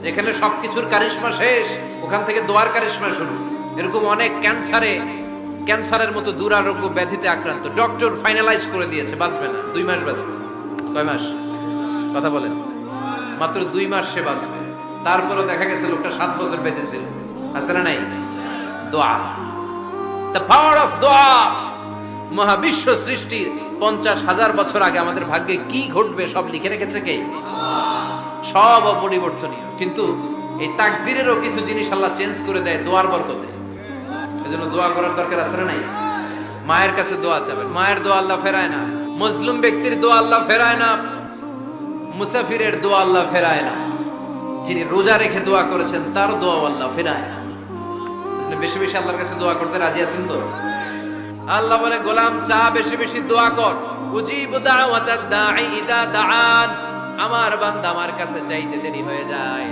যেখানে সবকিছুর কারিশমা শেষ, ওখান থেকে দোয়ার কারিশমা শুরু। এরকম অনেক ক্যান্সারের মতো দুরারোগ্য ব্যাধিতে আক্রান্ত, ডক্টর ফাইনালাইজ করে দিয়েছে বাঁচবে না, 2 মাস বাঁচবে। কয় মাস? কথা বলেন। মাত্র 2 মাস সে বাঁচবে। তারপরে দেখা গেছে লোকটা 7 বছর বেঁচে ছিল। আছে না নাই? দোয়া, দ্য পাওয়ার অফ দোয়া। মহাবিশ্ব সৃষ্টির 50,000 বছর আগে আমাদের ভাগ্যে কি ঘটবে সব লিখে রেখেছে কে? সব অপরিবর্তনীয়। কিন্তু এই তাকদিরেরও কিছু জিনিস আল্লাহ চেঞ্জ করে দেয় দোয়ার বরকতে। এজন্য দোয়া করার দরকার আছে না নাই? মায়ের কাছে দোয়া চাবেন, মায়ের দোয়া আল্লাহ ফেরায় না। মজলুম ব্যক্তির দোয়া আল্লাহ ফেরায় না। মুসাফিরের দোয়া আল্লাহ ফেরায় না। যিনি রোজা রেখে দোয়া করেছেন তার দোয়া আল্লাহ ফেরায় না। বেশি বেশি আল্লাহর কাছে দোয়া করতে রাজি আছেন তো? আল্লাহ বলে, গোলাম চা বেশি বেশি দোয়া কর। উজিবু দাওয়াতাদ দাঈ ইদা দাআন। আমার বান্দা আমার কাছে চাইতে দেরি হয়ে যায়,